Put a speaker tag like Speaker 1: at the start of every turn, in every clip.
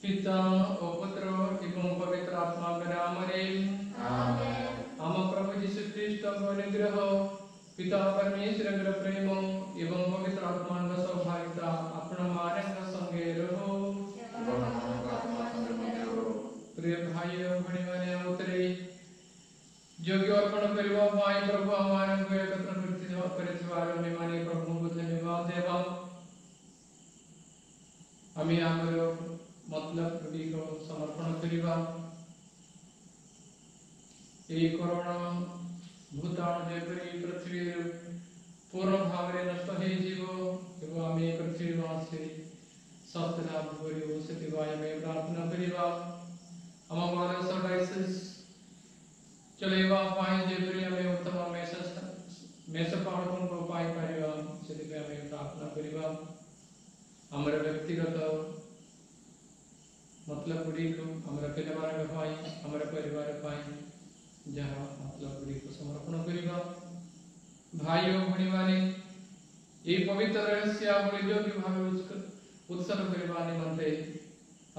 Speaker 1: पिता और पुत्र एवं पवित्र आत्मा के नाम रे आम प्रभु यीशु ख्रीष्ट अनुग्रह पिता परमेश्वर के प्रेम एवं पवित्र आत्मा का सौभाग्यता अपना मानव संगे रहो। प्रिय भाई और बहन माने उतरे योग्य अर्पण करवा पाए प्रभु हमारे को एकत्र करथिवार में माने प्रभु को धन्यवाद देवा। हमें आमर मतलब को समर्पण करवा ये कोरोना भूताणु जेपरी पृथ्वी पूर्ण भाव में नष्ट हो जीवो एवं हमें पृथ्वी से स्वस्थ लाभ करियो सेतिवाय में प्रार्थना करवा। हम वायरस और डायसिस चलेवा पाए जेपरी हमें उत्तम मेष पाठकों को पाई परिवा सेतिवाय में प्रार्थना करवा। हमारे व्यक्तिगत मतलब गुड़ी को हमारे परिवार का पाई हमारे परिवार पाई जहाँ मतलब गुड़ी को समर्पण करवा। भाई और बहन माने ये पवित्र रहस्य बड़े योग्य भाव उत्सर्ग करवा निमंत्रे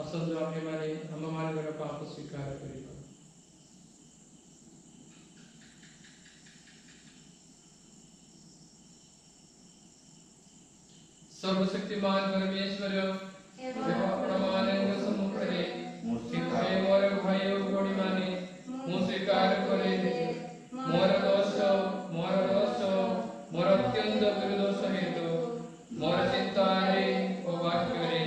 Speaker 1: असल आपने माने हम मान पाप स्वीकार करवा। सर्वशक्तिमान परमेश्वर प्रमाणंग समुखरे सिखाए मोर भाई और बहन माने मु स्वीकार करे मोर अत्यंत विरोध हेतु मोर चिंता रे ओ वाक्य रे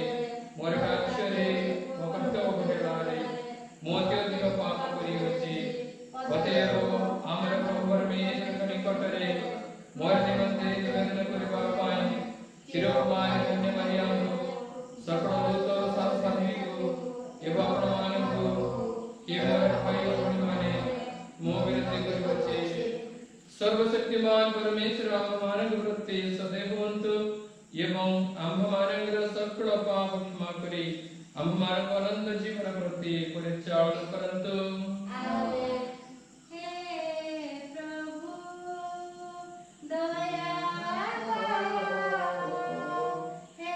Speaker 1: मोर काक्ष रे ओ कर्तव्य भेड़ारे मोत्य दिव पाप करी होची बतेरो आमर प्रभु परमेश्वर निकट रे मोर निमंत्रे निवेदन करबा पाई शिरोमान धन्य मरियम सकल दूत शास्त्री को एवं प्रमाण को कि मोर भाई और माने मो विनती करि बच्चे सर्वशक्तिमान परमेश्वर आम्भमानंग प्रति सदैवंत एवं आम्भमानंग सकल पाप क्षमा करी आम्भमानंग अनंत जीवन प्रति परिचालन करंतु। आमेन। हे प्रभु दया करो हे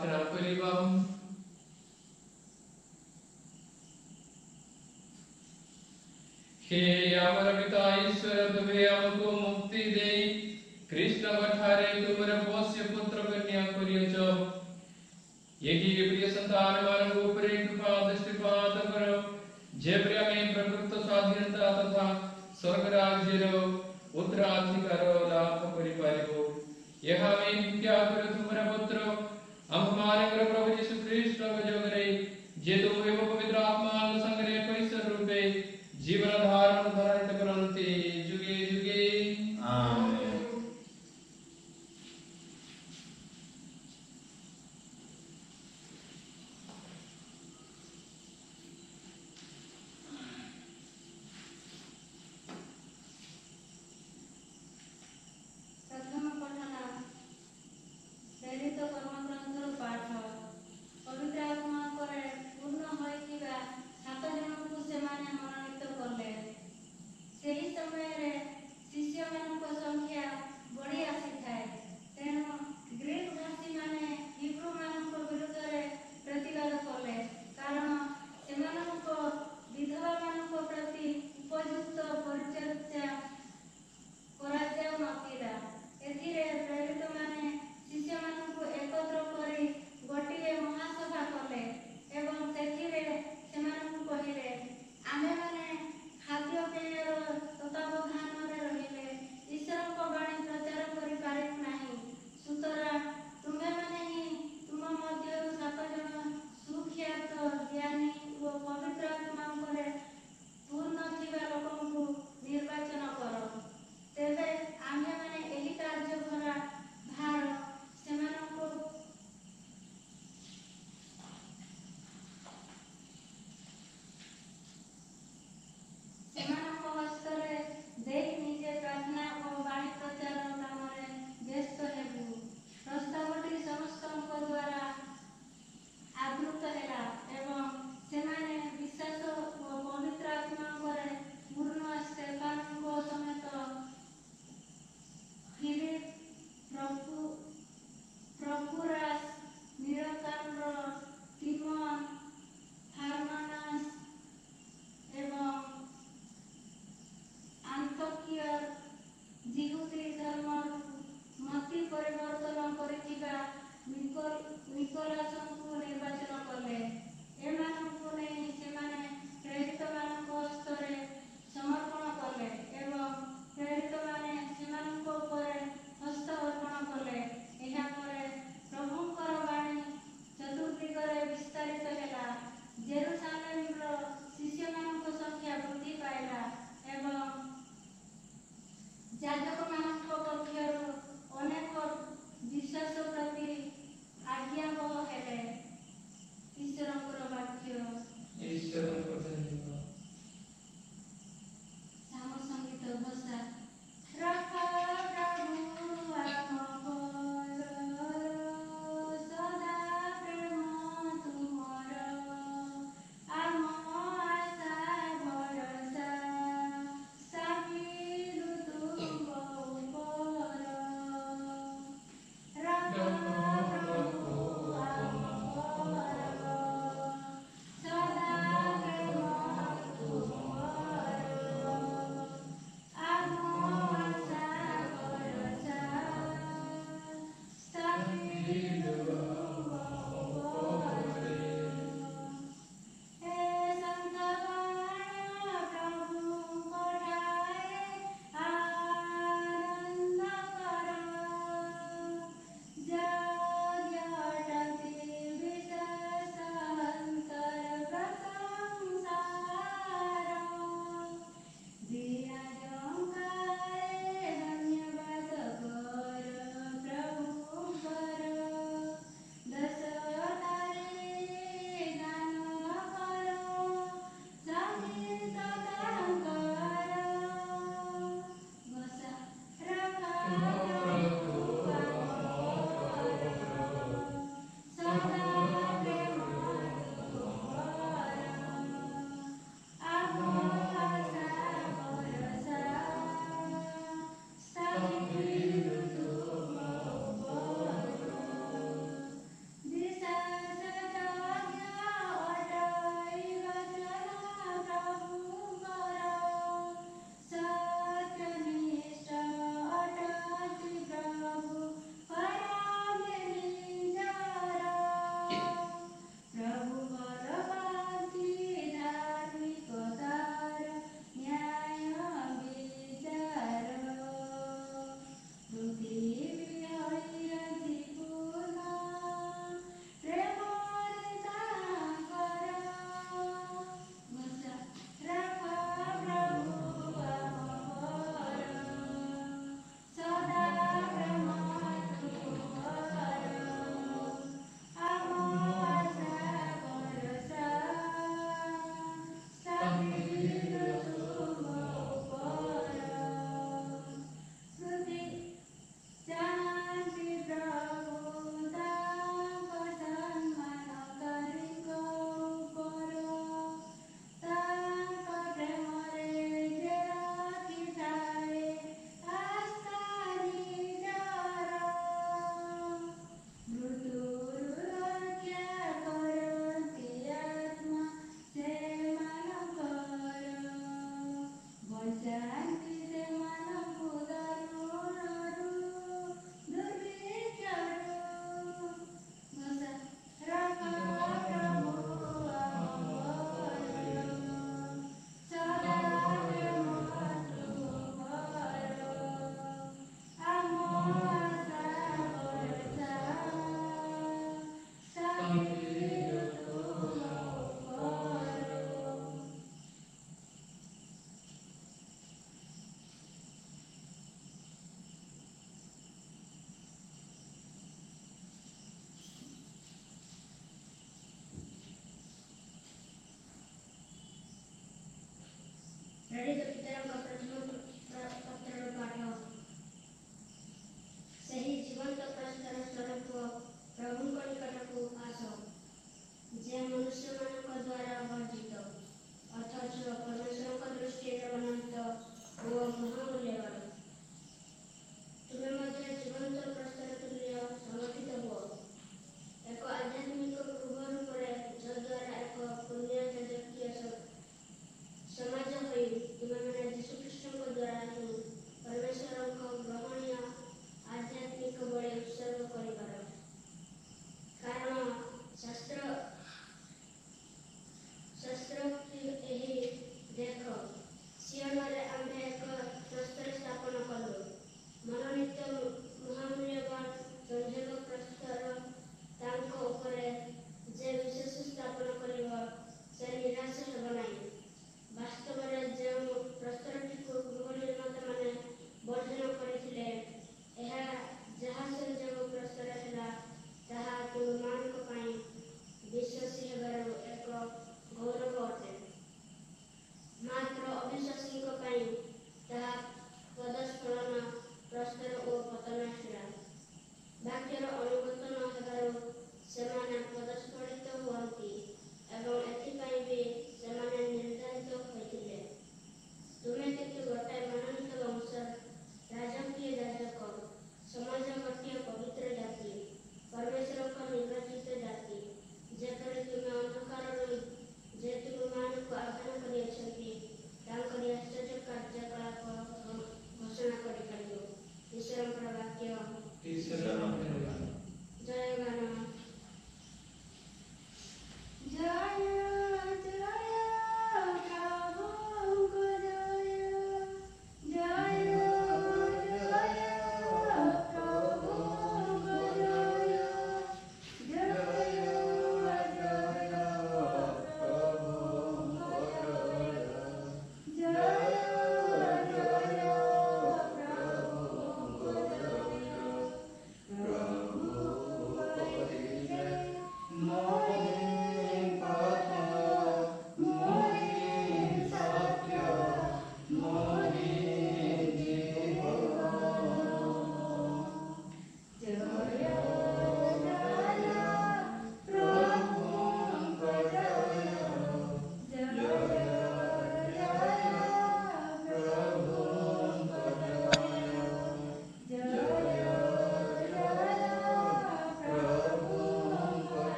Speaker 1: प्रार्थना करिबा। हे आमर पिता ईश्वर तुमे हमको मुक्ति दे कृष्ण ठारे तुमर पोष्य पुत्र कन्या करियछ यही प्रिय संतान मान ऊपर कृपा दृष्टिपात करो जे प्रिय में प्रकृत स्वाधीनता तथा स्वर्ग राज्य उत्तराधिकार लाभ करि पारिबो यह में विद्या कर तुमर पुत्र हम हमारे प्रभु यीशु ख्रीष्ट जोगरे जे तुम एवं पवित्र आत्मा संगरे कैसर रूपे जीवन धारण धारित करन्ति जुगे जुगे
Speaker 2: आमेन।
Speaker 3: प्रथम पठन प्रेरित कर्मग्रंथर पाठ पवित्र आत्मा करे पूर्ण होइतिबा 7 जनकु सेमाने मनोनीत करले ସେହି ସମୟରେ ଶିଷ୍ୟମାନଙ୍କ ସଂଖ୍ୟା ବଢ଼ି ଆସିଥାଏ ତେଣୁ ଗ୍ରୀକ ଭାଷୀମାନେ ହିବ୍ରୁମାନଙ୍କ ବିରୁଦ୍ଧରେ ପ୍ରତିବାଦ କଲେ କାରଣ ସେମାନଙ୍କ ବିଧବାମାନଙ୍କ ପ୍ରତି ଉପଯୁକ୍ତ ପରିଚର୍ୟା କରାଯାଉନଥିଲା। ଏଥିରେ ପ୍ରେରିତମାନେ ଶିଷ୍ୟମାନଙ୍କୁ ଏକତ୍ର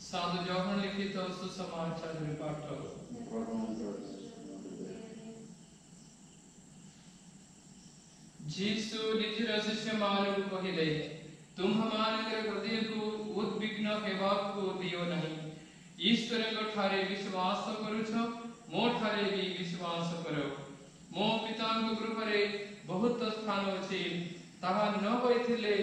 Speaker 1: साधु जौहन लिखित सुसमाचार पाठ। जीसु निजर शिष्य मानव कहिले तुम हमारे हृदय को उद्विग्न हेबाकु दियो नहीं। ईश्वर को ठारे विश्वास करुछ मो ठारे भी विश्वास करो। मो पिता को कृपरे बहुत स्थान अछि ताहा न होइथिले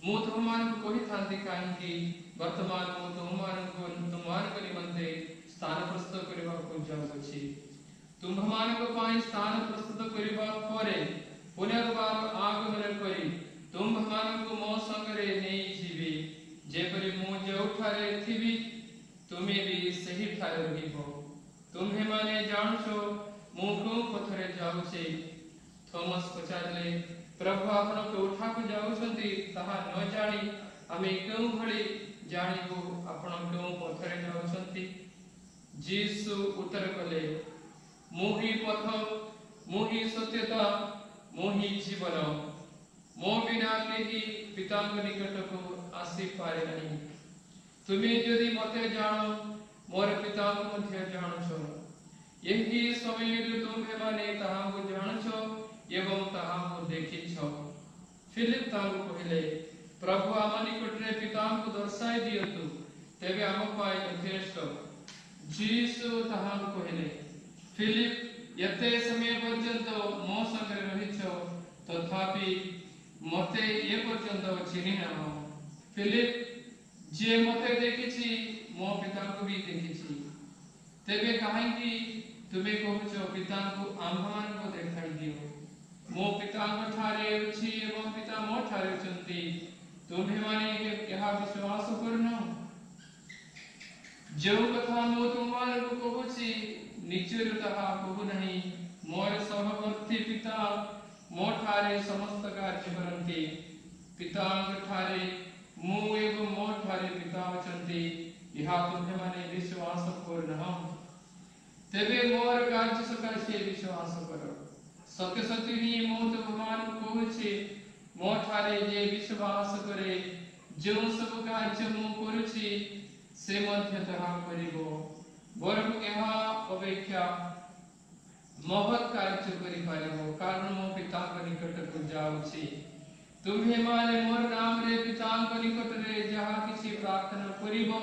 Speaker 1: मु तुममान को कहि थांती काहेकि वर्तमान मु तुममान को निमंते स्थान प्रस्तुत करबा को जाउछि। तुममान को पाई स्थान प्रस्तुत करबा परे पुनर्बार आगमन करी तुममान को मो संगरे नै जीवी जेपरि मु जोठारे थिबी तुमे भी सही ठारे रहिबो। तुम्हे माने जानछो मु को पथरे जाउछि। थॉमस पचारले प्रभु आपण को उठा को जाउछंती ताहा न जानी आमे केउ भली जानिबो आपण केउ पथरे जाउछंती। जीसु उत्तर कले मु ही पथ मु ही सत्यता मु ही जीवन मो बिना केही पिता निकट को आसी पारे नहीं। तुम्हें यदि मते जानो मोर पिता को मध्य जानछो। यही समय तुम्हें माने ताहा को जानछो एवं ताहा को देखिछो। फिलिप तांको कहिले प्रभु आम निकट रे पिता को दर्शाई दियतु तेबे आम पाई यथेष्ट। जीसु ताहा को कहिले फिलिप यते समय पर्यंत मो संगे रहिछो तथापि मते ये पर्यंत चिन्हि नाहो। फिलिप जे मते देखिछि मो पिता को भी देखिछि तेबे काहेकि तुमे कहछो पिता को आम्भमान को देखाई दियो। मो पिता ठारे अछि एवं पिता मो ठारे अछंती तुम्हे माने यह विश्वास करनो। जो कथा मो तुममान को कहछि निचर ताहा कहु नहीं। मोर सहवर्ती पिता मो ठारे समस्त कार्य करन्ति। पिता ठारे मु एवं मो ठारे पिता अछंती यह तुम्हे माने विश्वास करनो। तेबे मोर कार्य सकाशे विश्वास करो। सत्य सत्य ही मो तुममान कहछि मो ठारे जे विश्वास करे जो सब कार्य मु करूछि से मध्य ताहा करिबो बरं एहा अपेक्षा महत् कार्य करि पारिबो कारण मो पिता निकट को जाउछि। तुम्हे माने मोर नाम रे पिता निकट रे जहा किछि प्रार्थना करिबो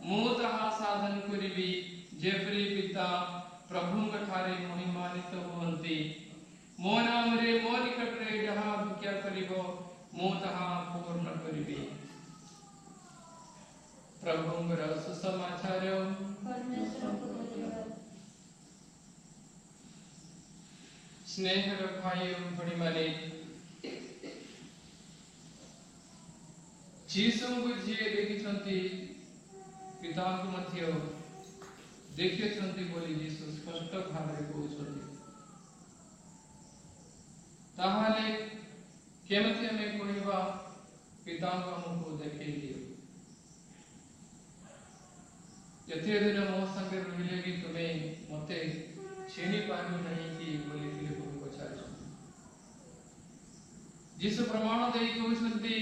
Speaker 1: मु ताहा साधन करिबी जेपरि पिता प्रभु ठारे महिमान्वित होंती। मो नाम रे मो निकट रे जहा भिक्षा करिबो मु ताहा पूर्ण करिबी। प्रभुंकर सुसमाचार। स्नेहर भाई भणी माने जीसु को जे देखिछंती पिता को मध्य देखिछंती बोली जीसु स्पष्ट भाବରେ कहउछंती। ताहाले केमति हमें कहबा पिता को हमको देखै दियो। यथे दिन मो संगे रहिले भी तुमे मते छेनी पानु नहीं कि बोली फिलिप को पचार। जीसु प्रमाण देई कहउछंती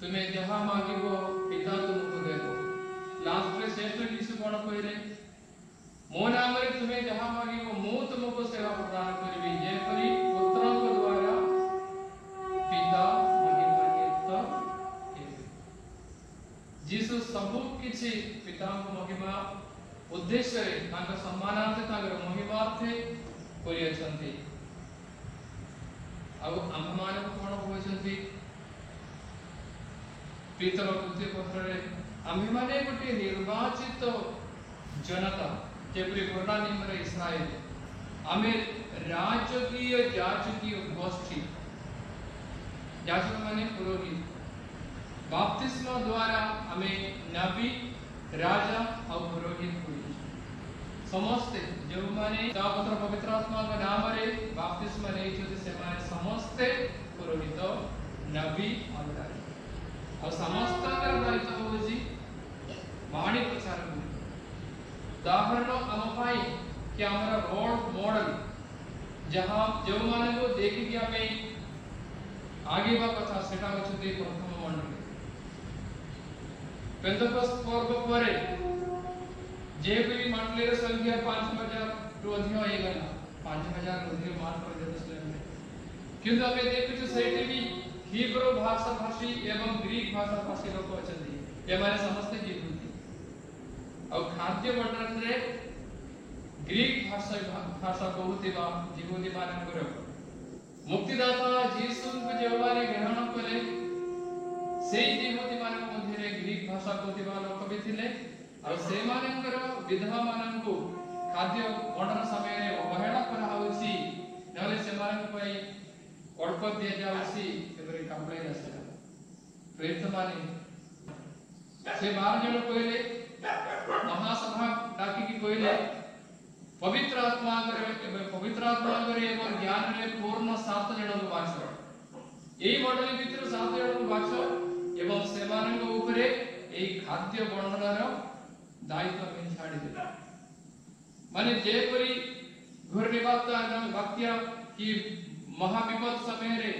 Speaker 1: तुमे जहा मांगिबो पिता तुमको देबो। लास्ट रे श्रेष्ठ जीसु कोन कहले मो नाम रे तुमे जहा मांगिबो मु तुमको सेवा प्रदान करबी जेपरि पुत्र को द्वारा पिता महिमान्वित हेबे। जीसु सब किछि पिता को महिमा उद्देश्य रे तांका सम्मानार्थे तांकर महिमार्थे करि अछंती। अब आम्भमान को कोन होइछंती पीतर तृतीय पत्र रे आम्भे माने गोटे निर्वाचित जनता जेपरि पुराना नियम रे इस्राएल आमे राजकीय याजकीय गोष्ठी। याजक माने पुरोहित। बाप्तिस्म द्वारा आमे नबी राजा और पुरोहित हुई। समस्ते जो माने तापत्र पवित्र आत्मा का नाम रे बाप्तिस्म नै छथि से माने समस्ते पुरोहित नबी और राजा और समस्त का दायित्व होजी बाणी प्रचार करी। उदाहरण हम पाई कि हमारा रोल मॉडल जहां जो माने को देखि कि हमें आगे बा कथा सेटा होछथि प्रथम मंडली। पेंतकोस्त पर्व पर जे भी मंडली संख्या 5000 टू अधिक हो गला 5000 अधिक मान कर देतले किंतु हमें देखु सेठी भी हिब्रू भाषा भाषी एवं ग्रीक भाषा भाषी लोग अछंती ये माने समस्त जीवती और खाद्य बंटन रे ग्रीक भाषा कहूतिबा जीवती मानकर मुक्तिदाता यीशु को जेवाने ग्रहण कले सेई जीवती मान मध्य ग्रीक भाषा कहूतिबा लोक भी थिले और से मानकर विधवा माननको खाद्य बंटन समय रे अवहेला करा होसी नले से मानक पई अल्प दिया जाउसी एबरे कंप्लेन आसला प्रेरित माने से 12 जन कहले महासभा डाकी की कहले पवित्र आत्मा करे एवं ज्ञान रे पूर्ण 7 जन को बाछो एई मंडली भीतर 7 जन को बाछो एवं सेमानक ऊपरे एई खाद्य बंटनर दायित्व में छाड़ी दे माने जे परी घुरनिबाता भक्तिया की महाविपद समय रे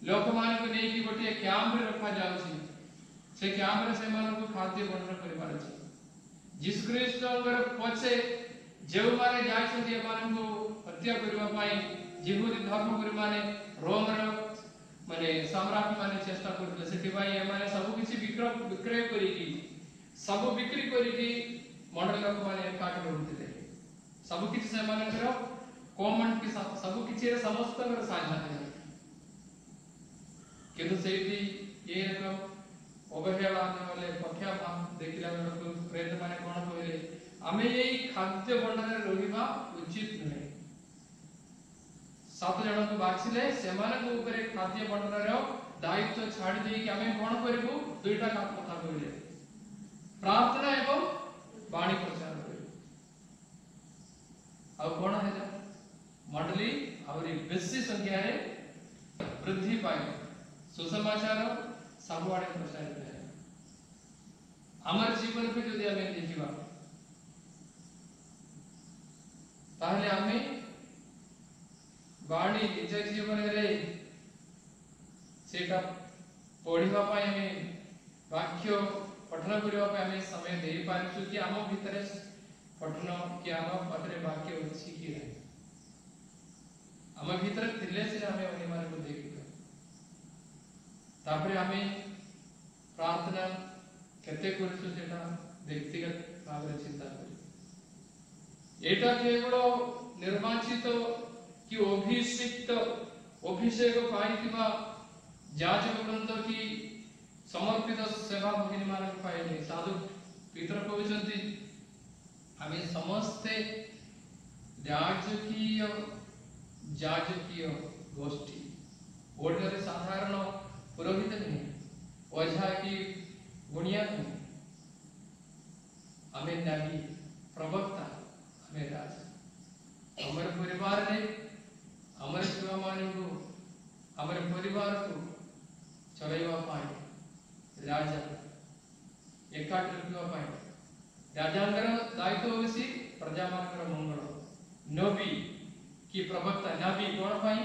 Speaker 1: लोक मान को नै की गोटे कैंप रे रखा जाउसी से कैंप रे से मान को खाद्य बंटन करि पारे छी जिस ख्रीष्टंगर पछे जेउ माने जाय छथि मान को हत्या करबा पाई जीवरी धर्म करि माने रोम रे माने सम्राट माने चेष्टा करले सेति भाई माने सब किछि विक्रय करी की सब बिक्री करी की मंडल लोक माने काट करथिले सब किछि से माने करो कॉमन के साथ सब किछि रे समस्त कर साझा है किंतु सेठी ये रकम अवहेला वाले पक्षा भाग देखिला लोक प्रेत माने कोन कहले हमें यही खाद्य बंटन रहिबा उचित नहीं 7 जन को बाछिले सेमान को ऊपर खाद्य बंटन रो दायित्व छाड़ी दे कि हमें कोन करबो दुईटा काम कथा कहले प्रार्थना एवं वाणी प्रचार करिबो आ कोन है मंडली और बेसी संख्या रे वृद्धि पाई सुसमाचार सबुआडे प्रसारित है हमर जीवन पे जदि हमें देखिबा ताहले हमें वाणी निज जीवन रे सेटा पढ़िबा पाई हमें वाक्य पठन करबा पाई हमें समय दे पारछु कि हम भीतर पठन कि हम पत्रे वाक्य अछि कि नहीं हम भीतर थिले से हमें ओनी मारे को देखिबा तापरे हमें प्रार्थना केते करछु सेटा व्यक्तिगत भाव रे चिंता करी एटा केवल निर्वाचित कि अभिषेक पाइतिबा जाजक वृंद की समर्पित सेवा भगिनी मान पाइले साधु पितर कहउछंती हमें समस्ते जाजकीय गोष्ठी ओडरे साधारण पुरोहित नहीं ओझा की गुणिया नहीं हमें नबी प्रवक्ता हमें राजा हमारे परिवार ने हमारे सेवा मान को हमारे परिवार को चलाइवा पाए राजा एकाट रखिवा पाए राजांगर दायित्व होसी प्रजा मानकर मंगल नबी की प्रवक्ता नबी कोन पाई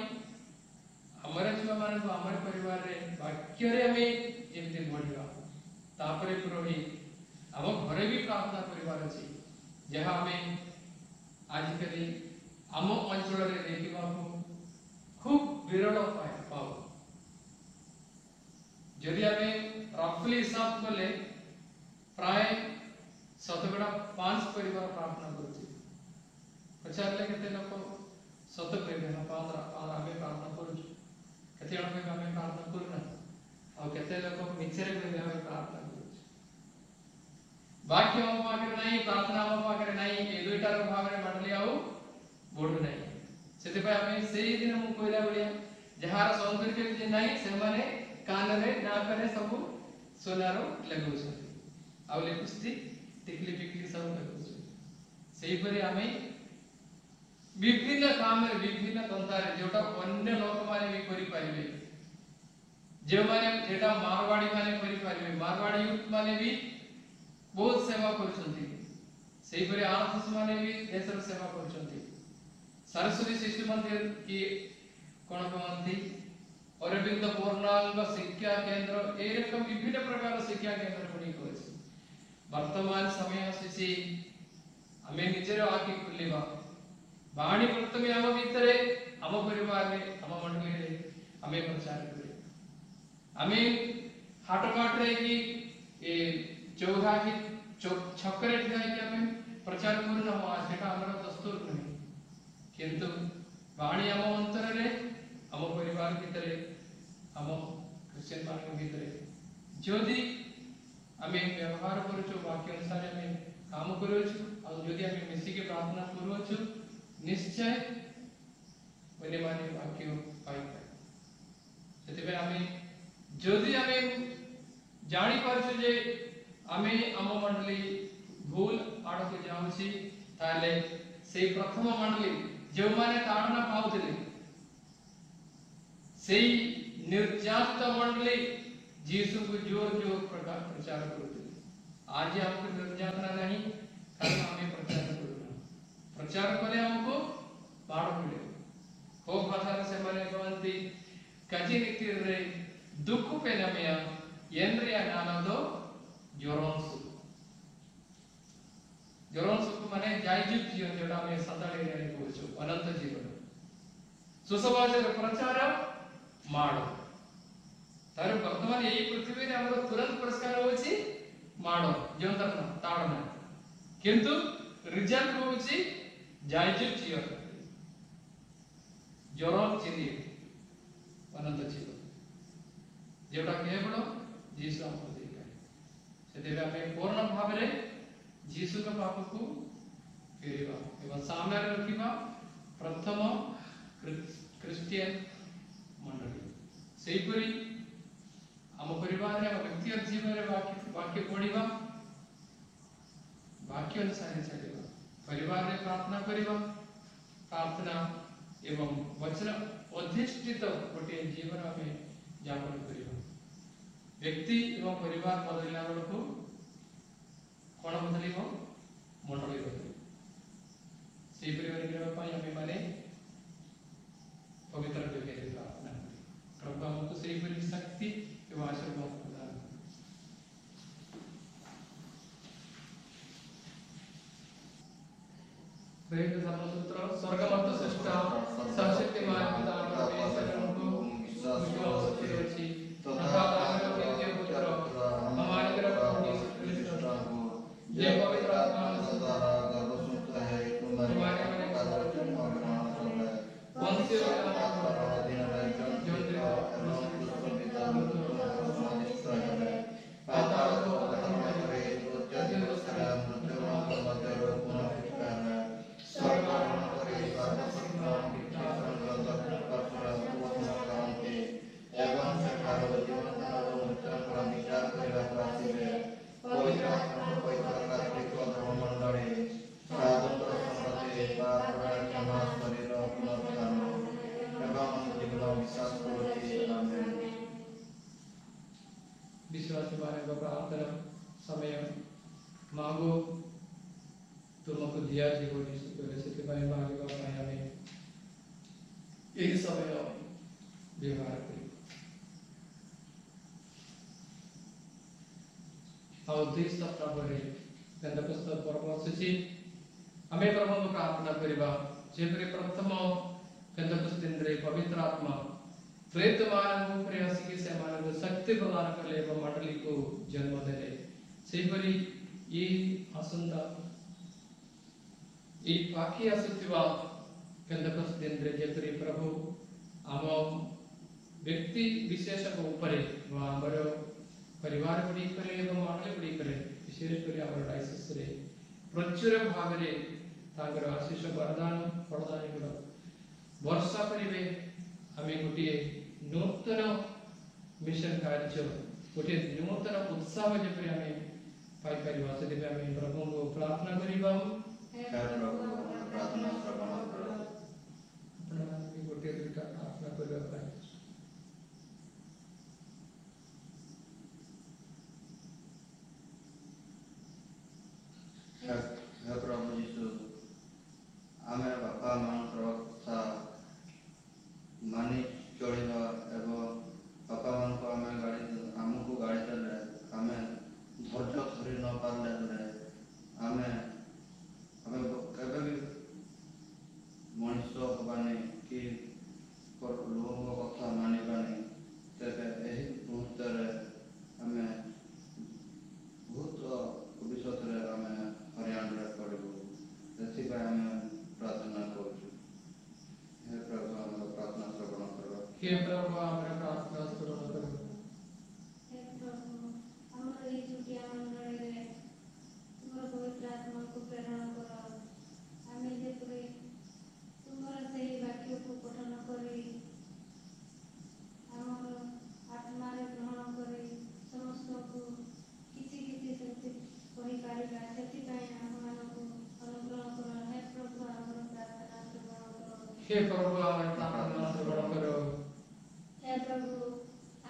Speaker 1: हमारे छुआ मान को हमारे परिवार रे वाक्य रे हमें जेमते बढ़िबा तापरे पुरोहित हम घरे भी प्रार्थना परिवार अछि जहां हमें आज कली हम अंचल रे देखिबा को खूब विरल पाओ यदि हमें रफली हिसाब कले प्राय 5 परिवार प्रार्थना करछि पचारले केते लोक 7 परिवार 15 हमें प्रार्थना करू केते जण में हमें प्रार्थना करू ना और केते लोक मिछरे में हमें प्रार्थना करू वाक्य हम पाकर नहीं प्रार्थना हम पाकर नहीं ए दुईटार भाव रे मंडली आउ बोडू नहीं सेते पे हमें सेही दिन हम कोइला बलिया जहार सौंदर्य जे नहीं से माने कान रे नाक रे सब सोनारो लगौ छ आ लिपस्टिक टिकली पिकली सब लगौ छ सेही परे हमें विभिन्न काम रे विभिन्न तंत्र जोटा अन्य लोक माने भी करि पाइबे जे माने जेटा मारवाड़ी माने करि पाइबे मारवाड़ी यूथ माने भी बहुत सेवा करछंती सेही परे आर्थिक माने भी देशर सेवा करछंती सरस्वती शिशु मंदिर की कोन कहंती अरविंद पूर्णांग शिक्षा केंद्र ए रकम विभिन्न प्रकार शिक्षा केंद्र बनी करछि वर्तमान समय आसी आमे निजर आखि खुलिबा बाणी प्रथमे आम भितरे आम परिवार रे आम मंडली रे आमे प्रचार करिबा आमे हाट बाट रे कि ए चौधा की छकरे ठिया कि आमे प्रचार करू न हो सेटा हमर दस्तूर नहीं किंतु बाणी आम अंतर रे आम परिवार भितरे आम क्रिश्चियन मान भितरे जदि आमे व्यवहार करूछु वाक्य अनुसार आमे काम करूछु और जदि आमे मिसी के प्रार्थना करूछु निश्चय बने माने वाक्य पाई सेते आमे जदि आमे जानी पारछु जे आमे आम मंडली भूल आड़ को जाउछि ताले से प्रथम मंडली जो माने ताड़ना पाउथिले सेई निर्जात मंडली जीसु को जोर जोर प्रकार प्रचार करुथिले आज हमको निर्यातना नहीं कारण हमें प्रचार करूना प्रचार कले हमको बाड़ मिले हो भाषा से माने कहंती कजी नीति रे दुख पे नमया येनरिया नानदो जोरोन सुख माने जायजुग जीवन जोड़ा में संताड़े रे बोलछो अनंत जीवन सुसमाचार प्रचार माडो तार वर्तमान यही पृथ्वी रे हमरो तुरंत पुरस्कार होछि माडो जोंतरना ताड़ना किंतु रिजल्ट होछि जायजुग जीवन जोरोन चिनी अनंत जीवन जेटा केवल जीसु हमको देखाए सेते हमें पूर्ण भाव रे जीसु के पाप को फेरिबा एवं सामने रखिबा प्रथम क्रिश्चियन मंडली सेही परी हम परिवार रे व्यक्तिगत जीवन रे वाक्य पढ़िबा वाक्य अनुसार चलिबा परिवार रे प्रार्थना करिबा प्रार्थना एवं वचन अधिष्ठित गोटे जीवन में यापन करिबा व्यक्ति एवं परिवार बदलिला बेलको कोन बदलिबो मंडली बदलिबो सेही परिवार के पाई हमें माने पवित्र जगह रे प्रार्थना प्रभु हमको सेही परि शक्ति एवं आशीर्वाद प्रदान प्रेम धर्मसूत्र स्वर्गमत सृष्टा सर्वशक्तिमान पिता परमेश्वर को विश्वास करछि तथा ताकर नित्य पुत्र हमारे प्रभु यीशु ख्रिस्त ये पवित्र आत्मा सदा गर्भसूत्र है तुम्हारे मन का दर्शन और ग्रहण है वंश और दिन में ज्योति और पिता परमेश्वर है पाताल को खत्म करे उच्च दूसरा मृत्यु मध्य पुनः है सर्वनाम करे सर्वशक्तिमान पिता सर्वलोक परमेश्वर क्रांति एवं सकाल जीवन और मृत्यु का विचार करने वाले पवित्र पवित्र कार्तिक धर्ममंडली साधुत्र संगति पात्र क्षमा शरीर पुनरुत्थान एवं जीवन विश्वास करती आमेन विश्वास माने का प्रार्थना समय मांगो तुमको दिया जीवन ईश्वर से भाई मांगे का पाया में यही समय व्यवहार करें और 2 सप्ताह ପରେ पेंटेकोस्ट पर्व आसी आमे प्रभु को प्रार्थना करिबा जेपरे प्रथम पेंटेकोस्ट दिन रे पवित्र आत्मा प्रेत मान ऊपर आसी के से मान शक्ति प्रदान करले एवं मंडली को जन्म देले सेही परि ई आसंता ई पाखी आसुतिबा पेंटेकोस्ट दिन रे जेपरे प्रभु आम व्यक्ति विशेष को ऊपर वा हमर परिवार गुडी करे एवं मंडली गुडी करे विशेष कर हमर डायसिस रे प्रचुर भाव रे तागर आशीष वरदान प्रदान गुड वर्षा करिवे हमें गुटी नूतन मिशन कार्य गुटी नूतन उत्साह जे पर हमें पाई परिवार से देबे हमें प्रभु को प्रार्थना करिबा प्रार्थना श्रवण करो अपना गुटी दुटा प्रार्थना करिबा हे प्रभु यीशु आमे बापा मानकर कथा मानि चलिबा एवं बापा मान को आमे गाड़ी हमको गाड़ी चले आमे धैर्य धरि न पारले हे प्रभु आमर प्रार्थना श्रवण करो।
Speaker 3: हे प्रभु हमर एई छुटिया मंडली रे तुमर पवित्र आत्मा को प्रेरणा करो। आमे जेपरि तुमर सेई वाक्य को पठन करी हमर आत्मा रे ग्रहण करी समस्त को किछि किछि शक्ति कहि पारिबा सेति पई हमन को अनुग्रह करो। हे प्रभु हमर प्रार्थना श्रवण करो।
Speaker 1: हे प्रभु आमर प्रार्थना श्रवण करो।
Speaker 2: हे प्रभु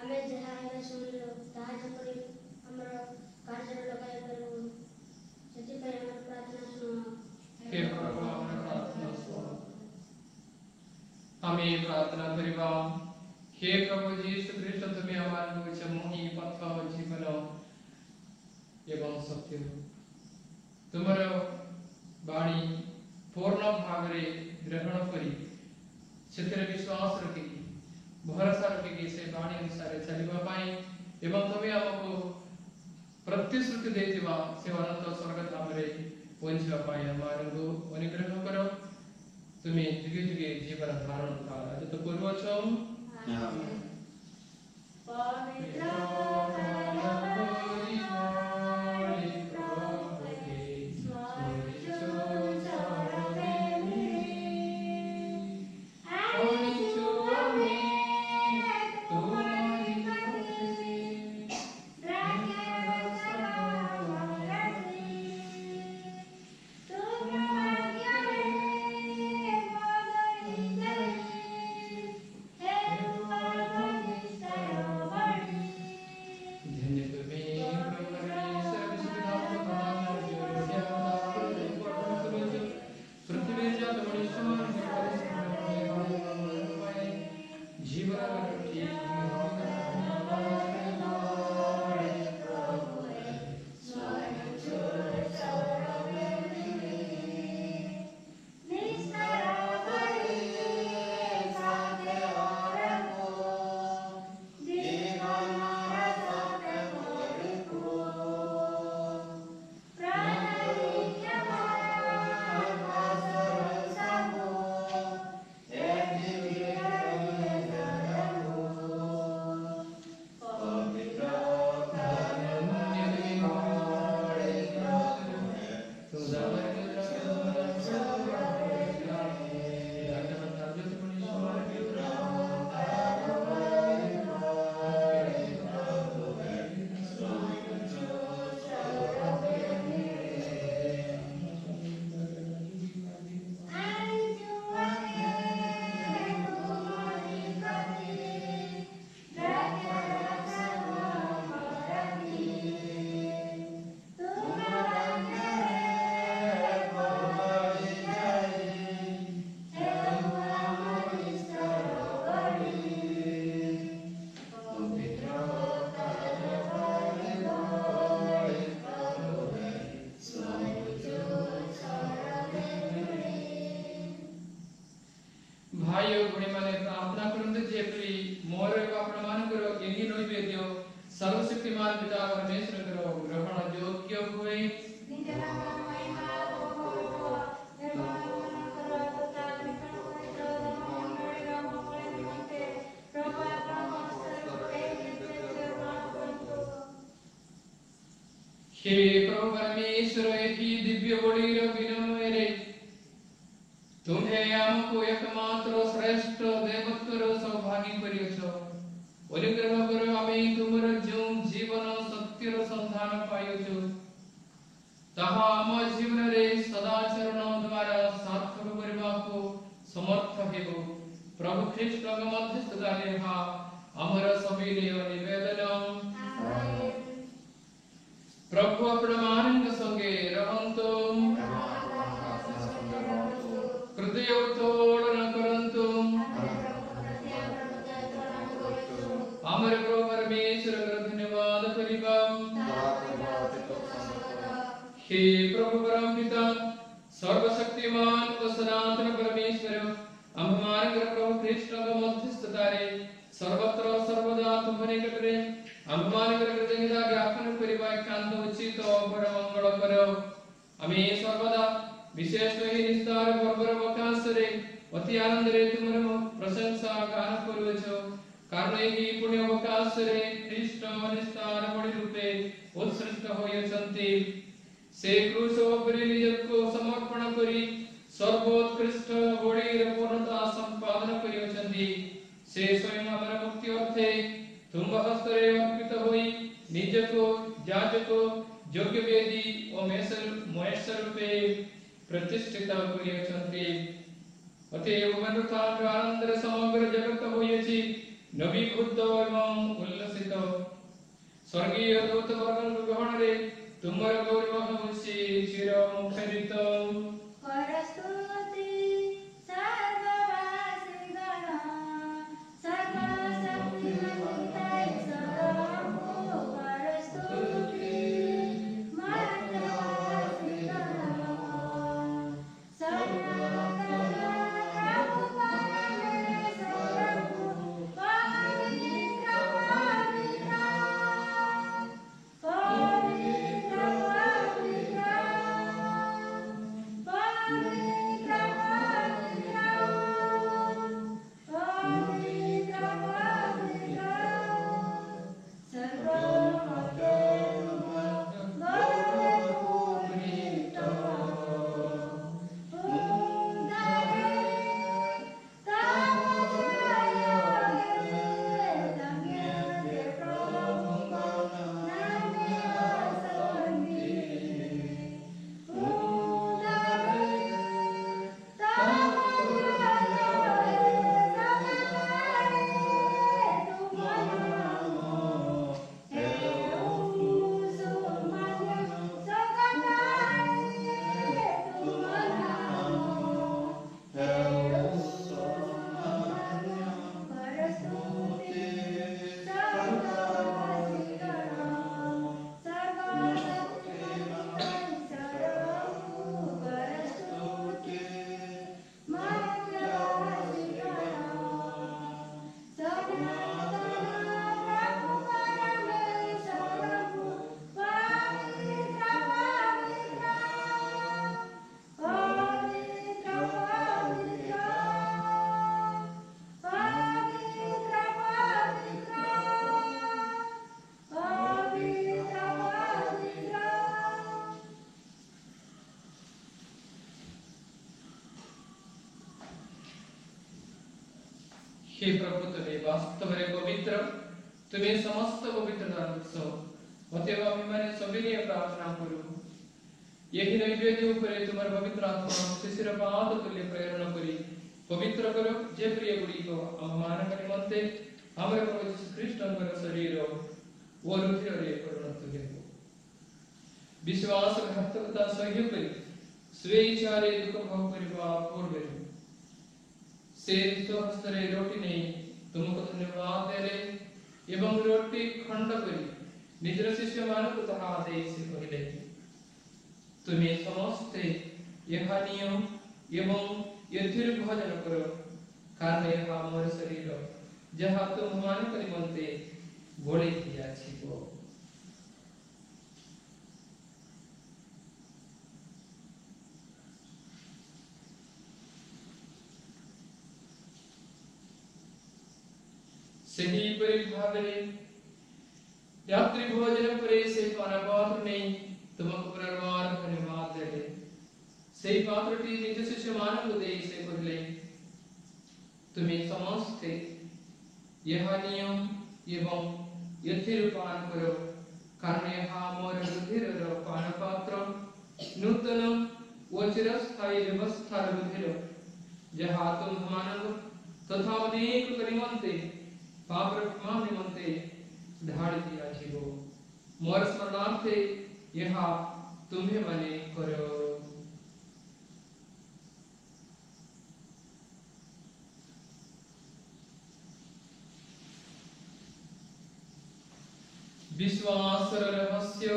Speaker 2: आमे जहाँ आमे सुनिलो ताहा जेपरि हमर कार्य लगाई पारबो सेति पई हमर प्रार्थना सुनो।
Speaker 1: हे प्रभु आमर प्रार्थना सुनो। आमे प्रार्थना करिबा। हे प्रभु यीशु ख्रीष्ट तुमे आमर मोहि पथ जीवन एवं सत्य तुमर बाणी पूर्ण भाव रे ग्रहण करी सेतिर विश्वास रखी भरोसा रखी से बाणी अनुसार चलिबा पाई एवं तुमे हमको प्रतिश्रुति देथिबा से अनंत स्वर्ग धाम रे पहुंचबा पाई हमको अनुग्रह करो। तुमे जुगे जुगे जीवन धारण कर आज तो पूर्व छम
Speaker 2: आमेन।
Speaker 3: पवित्र
Speaker 1: सर्वशक्तिमान पिता परमेश्वर करो ग्रहण योग्य हुए। हे प्रभु परमेश्वर एथि दिव्य बलिर विनिमय तुम्हें हमको एकमात्र श्रेष्ठ देवत्वर सौभाग्य करियो। अनुग्रह करो आमे तुमर जो जीवन सत्यर संधान पाइयो ताहा आम जीवन रे सदाचरण द्वारा सार्थक करबाको समर्थ हेबो। प्रभु ख्रीष्ट मध्यस्थता रे हमर सभी निवेदन। प्रभु अपनमानंद संगे रहंतु हृदय उत्तोलन करंतु। हमर प्रभु परमेश्वर धन्यवाद करिबा। हे प्रभु परम पिता सर्वशक्तिमान व सनातन परमेश्वर आममान प्रभु ख्रीष्ट मध्यस्थता रे सर्वत्र सर्वदा तुम्हारे निकटरे आममान कृतज्ञता ज्ञापन करिबा एकांत उचित बड़ मंगल करो। आमे सर्वदा विशेष ही निस्तार पर्वर अवकाश रे ଅତି ଆନନ୍ଦରେ ତୁମର ପ୍ରଶଂସା ଗାନ କରୁଅଛ, କାରଣ ଏହି ପୁଣ୍ୟ ଅବକାଶରେ ଖ୍ରୀଷ୍ଟ ନିସ୍ତାର ବଳି ରୂପେ ଉତ୍ସୃଷ୍ଟ ହୋଇଅଛନ୍ତି। ସେ କ୍ରୁଶ ଉପରେ ନିଜକୁ ସମର୍ପଣ କରି ସର୍ବୋତ୍କୃଷ୍ଟ ବଳିର ପୂର୍ଣ୍ଣତା ସମ୍ପାଦନ କରିଅଛନ୍ତି। ସେ ସ୍ୱୟଂ ଆମର ମୁକ୍ତି ଅର୍ଥେ ତୁମ ହସ୍ତରେ ଅର୍ପିତ ହୋଇ ନିଜକୁ ଯାଜକ, ଯୋଗ୍ୟ ବେଦୀ ଓ ମହେଶ ରୂପେ ପ୍ରତିଷ୍ଠିତ କରିଅଛନ୍ତି। ଅତଏବ ମନୁଥାଙ୍କ ଆନନ୍ଦରେ ସମଗ୍ର ଜଗତ ହୋଇଅଛି ନବୀଭୂତ ଏବଂ ଉଲ୍ଲସିତ। ସ୍ୱର୍ଗୀୟ ଦୂତ ବର୍ଗଙ୍କ ଗହଣରେ ତୁମର ଗୌରବ ହେଉଛି ଚିର ମୁଖରିତ। हे प्रभु, तुम्हें वास्तव में पवित्र, तुम्हें समस्त पवित्रता उत्स। अतएव आम्हे सविनय प्रार्थना करू, यही नैवेद्य उपरे तुमर पवित्र आत्मा शिशिर पाद तुल्य प्रेरण करी पवित्र करो, जे प्रिय गुड़िक आममान निमंते हमर प्रभु यीशु ख्रीष्टंकर शरीर ओ रुधिर रे परिणत हेबो। विश्वासघातकता सह्य करी स्वेच्छारे दुख भोग करबा पूर्वे से स्वहस्तरे रोटी नहीं तुमको धन्यवाद देले एवं रोटी खंड करी निजर शिष्य मानक तहा दे से कहले, तुम्हें समस्ते यह नियम एवं यथिर भोजन करो, कारण यह मोर शरीर जहाँ तुम मानक निमंते बलि दिया छिको। सही परिभागले रात्रि भोजन परे से पात्र नहीं तुमको पुनर्वार धन्यवाद देले, सही पात्रटी निज शिष्य मानव दे से कहले, तुम्हें समस्ते यह नियम एवं यथिर पान करो, कारण यह मोर रुधिर पान पात्र नूतन व चिरस्थायी व्यवस्था रुधिर जहाँ तुम मानव तथा अनेक निमंते पाप क्षमा निमंते ढाल दिया छिगो। मोर स्मरणार्थे यह तुम्हें मने करो। विश्वास रहस्य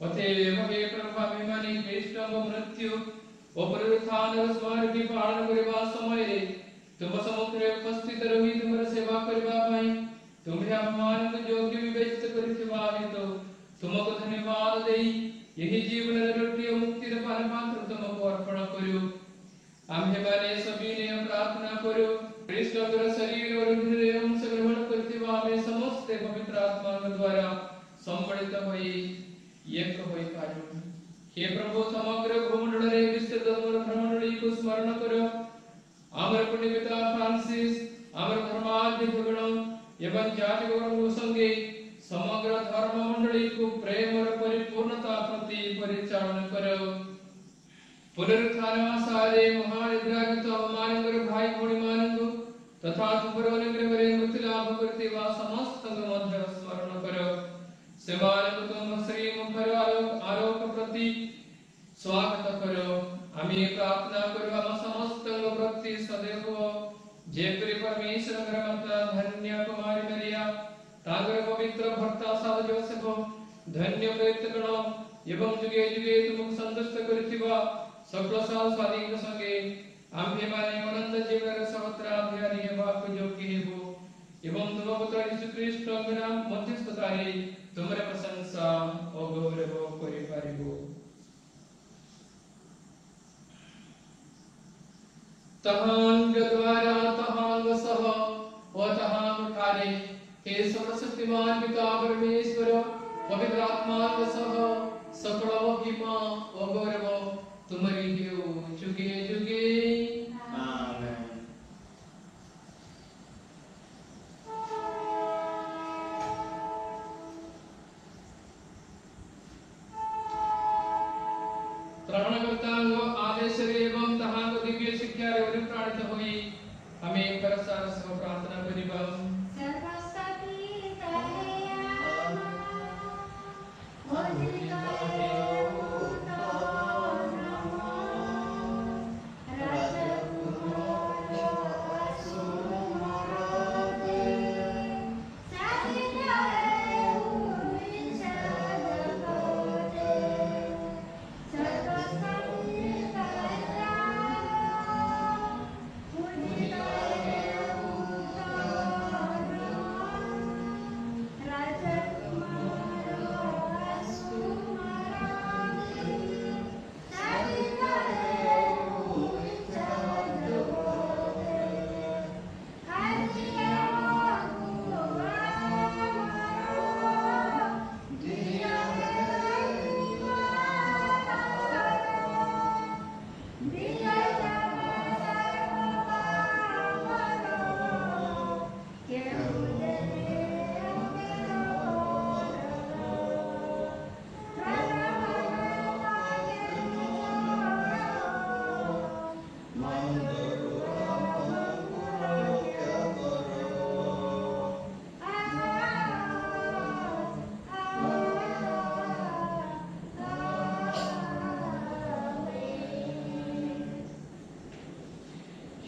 Speaker 1: ଅତଏବ ହେ ପ୍ରଭୁ ଆମେମାନେ ଖ୍ରୀଷ୍ଟଙ୍କ ମୃତ୍ୟୁ ଓ ପୁନରୁତ୍ଥାନର ସ୍ମୃତି ପାଳନ କରିବା ସମୟରେ ତୁମ ସମ୍ମୁଖରେ ଉପସ୍ଥିତ ରହି ତୁମର ସେବା କରିବା ପାଇଁ ତୁମ୍ଭେ ଆମମାନଙ୍କୁ ଯୋଗ୍ୟ ବିବେଚିତ କରିଥିବା ହେତୁ ତୁମକୁ ଧନ୍ୟବାଦ ଦେଇ ଏହି ଜୀବନର ରୋଟି ଓ ମୁକ୍ତିର ପାନ ପାତ୍ର ତୁମକୁ ଅର୍ପଣ କରୁ। ଆମ୍ଭେମାନେ ସବିନୟ ପ୍ରାର୍ଥନା କରୁ ଖ୍ରୀଷ୍ଟଙ୍କର ଶରୀର ଓ ହୃଦୟରେ ଅଂଶଗ୍ରହଣ କରିଥିବା ଆମେ ସମସ୍ତେ ପବିତ୍ର ଆତ୍ମାଙ୍କ ଦ୍ୱାରା ସମ୍ବଳିତ ହୋଇ ଏକ ହୋଇପାରୁ। हे प्रभु समग्र भूमंडଳରେ ବିଶ୍ୱ ଧର୍ମର ଭ୍ରମଣକୁ ସ୍ମରଣ କର। ଆମର ପୁଣ୍ୟ ପିତା ଫ୍ରାନ୍ସିସ୍ ଆମର ଧର୍ମାଧ୍ୟକ୍ଷ ଏବଂ ଜାତିଗଣଙ୍କ ସଙ୍ଗେ ସମଗ୍ର ଧର୍ମ ମଣ୍ଡଳୀକୁ ପ୍ରେମର ପରିପୂର୍ଣ୍ଣତା ପ୍ରତି ପରିଚାଳନ କର। ପୁନରୁତ୍ଥାନ ଆଶାରେ ମହାନିଦ୍ରାଗତ ଆମମାନଙ୍କର ଭାଇ ଭଉଣୀମାନଙ୍କୁ ତଥା ତୁମର ଅନୁଗ୍ରହରେ ମୃତ୍ୟୁ ଲାଭ କରିଥିବା ସମସ୍ତଙ୍କ ମଧ୍ୟ ସ୍ମରଣ କର। ସେମାନଙ୍କୁ ତୁମ ଶ୍ରୀମୁଖର ଆଲୋକ ପ୍ରତି ସ୍ୱାଗତ କର। ଆମେ ପ୍ରାର୍ଥନା କରୁ ଆମ ସମସ୍ତଙ୍କ ପ୍ରତି ସदैव ଯେପରି ପରମେଶ୍ୱରଙ୍କର ମାତା ଧନ୍ୟ କୁମାରୀ ମରିୟା ତାଙ୍କର ପବିତ୍ର ଭର୍ତ୍ତା ସାଧୁ ଯୋସେଫ ଧନ୍ୟ ପ୍ରେରିତଗଣ ଏବଂ ଯୁଗେ ଯୁଗେ ତୁମକୁ ସନ୍ତୁଷ୍ଟ କରିଥିବା সকল ସାଧୁଙ୍କ ସଙ୍ଗେ ଆମ୍ଭେମାନେ ଅନନ୍ତ ଜୀବନର ସହସ୍ରାଧିକାରୀ ହେବାକୁ ଯୋଗ୍ୟ ହେବୁ ଏବଂ ତୁମ ପୁତ୍ର ଯୀଶୁ ଖ୍ରୀଷ୍ଟଙ୍କର ମଧ୍ୟସ୍ଥତାରେ ତୁମର ପ୍ରଶଂସା ଓ ଗୌରବ କରିପାରିବୁ। तहांग द्वारा तहांग सह व तहांग ठारे हे सर्वशक्तिमान पिता परमेश्वर पवित्र आत्मा के सह सकल महिमा व गौरव तुम्हारी हो जुगे जुगे आमेन। त्राणकर्तांग आदेश एवं तहांग दिव्य शिक्षा रे अनुप्राणित होई हमें परसार सह प्रार्थना करिबा।
Speaker 3: सर्वशक्ति दयामय अधिकारे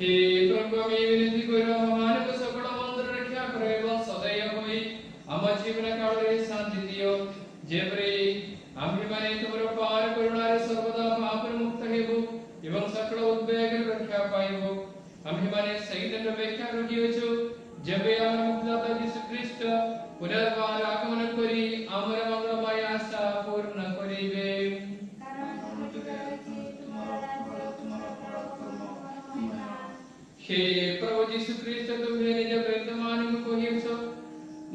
Speaker 1: हे प्रभु में विनती करो हमारे को सकल मंत्र रक्षा करो एवं सदैव होई हम जीवन काल रे शांति दियो जेपरि आम्भे माने तुमरो पार करुणा रे सर्वदा पाप मुक्त हेबो एवं सकल उद्वेग रक्षा पाइबो। आम्भे माने सैतन अपेक्षा रोगी होचो जेबे हमर मुक्तदाता यीशु ख्रीष्ट पुनर्बार आगमन करी हमर मंगलमय आशा पूर्ण करिबे। हे प्रभु यीशु ख्रीष्ट तुम्हें निज प्रेरित मानव को हिंसो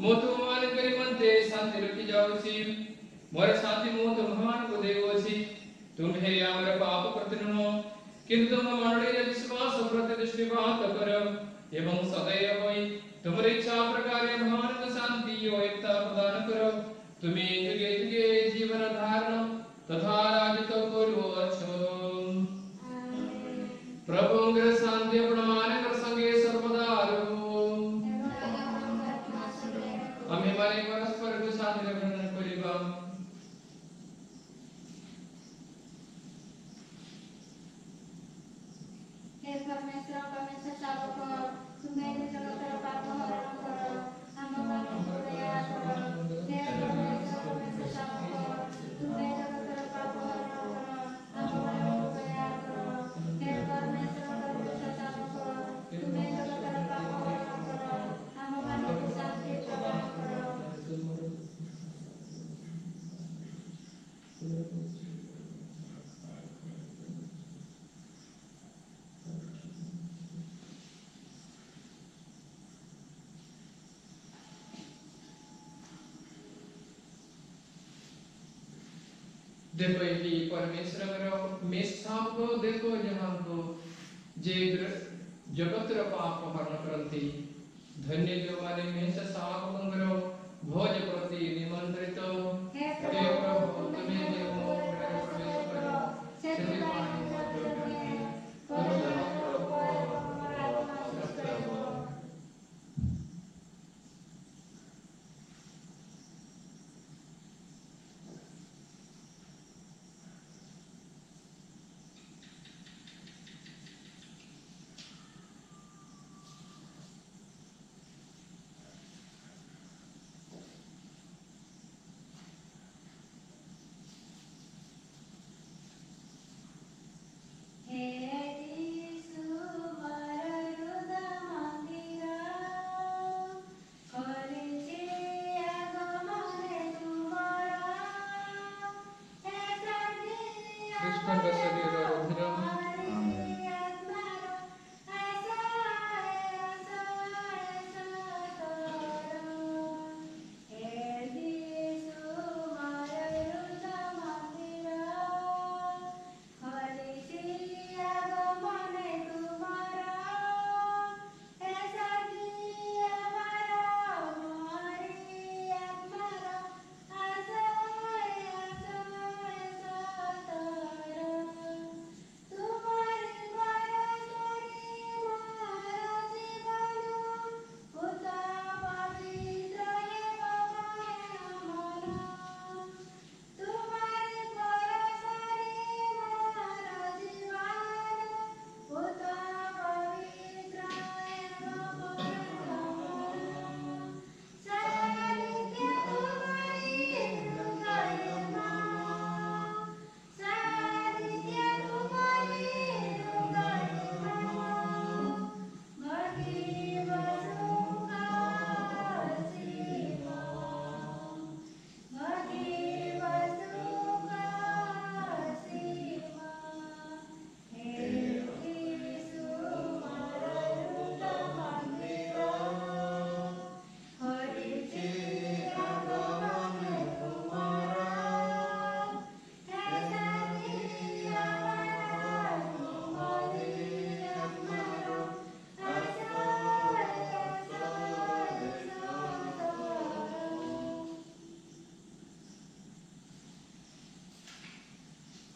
Speaker 1: मो तुमान करी मनते शांति रखी जाउसी मोर शांति मो तुम्हान को देवोसी तुम्हें हमर पाप प्रतिनुनो किंतु तुम मंडली विश्वास प्रति दृष्टिपात करो एवं सदैव होई तुम्हारी इच्छा प्रकार महान शांति और एकता प्रदान करो तुम्हें युगे युगे जीवन धारण तथा राजत्व करो अच्छो प्रभु अंग्र शांति प्रमाण कर संगे सर्वदा रहो हमें हमारे परस्पर को शांति रखना करिबा।
Speaker 3: हे परमेश्वर परमेश्वर शावक तुम्हें जगतर पाप हरण करो हम मान को दया करो। हे परमेश्वर परमेश्वर शावक
Speaker 1: देखो ये परमेश्वर मेषा को देखो जहाँ को जे जगत रो पाप हरण करती धन्य जो माने मेष सावकंगर भोज प्रति निमंत्रित हे प्रभु तुम्हें देव मोह प्रवेश करो सेति पानी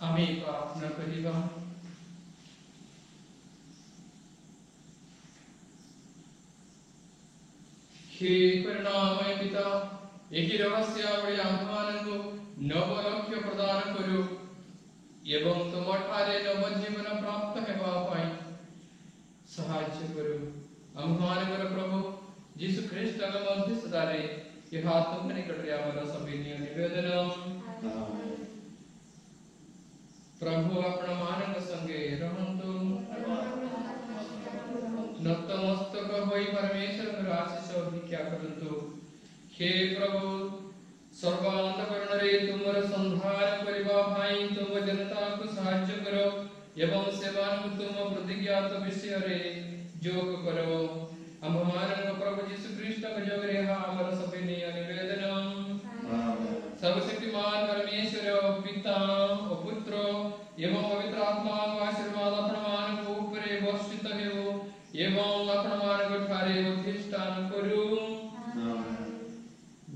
Speaker 1: आमी प्रार्थना करिबा। हे करुणामय पिता एकी रहस्यावली आह्वानକୁ नव लक्ष्य प्रदान करू एवं तुमठारे नव जीवन प्राप्त हेबा पाई सहाय्य करू। आम्हानकर प्रभु यीशु ख्रीष्टଙ୍କ मध्यस्थतारे यह तुम निकटरे आमर सभिनी निवेदन प्रभु अपना मानव संगे रहंतु नतमस्तक होई परमेश्वर आशीष भिक्षा करंतु। हे प्रभु सर्वांतकरण रे तुमर संधान करिबा भाई तुम जनता को सहाय्य करो एवं सेवान तुम प्रतिज्ञात विषय रे जोग करो। आम्हानक प्रभु यीशु ख्रीष्ट के जोगरे हमर सभिनी निवेदन सर्वशक्तिमान परमेश्वर पिता और पुत्र एवं पवित्र आत्मा का आशीर्वाद अपनमान को ऊपरे वर्षित हो एवं अपनमान को ठारे अधिष्ठान करू।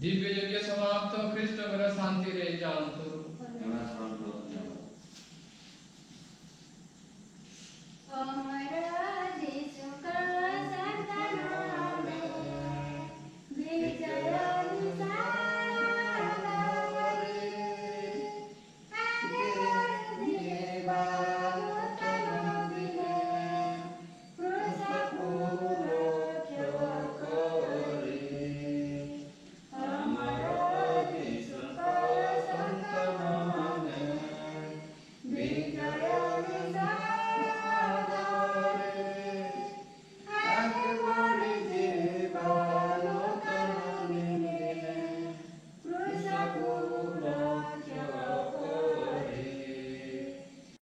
Speaker 1: दिव्य यज्ञ समाप्त ख्रीष्ट घर शांति रे जानतो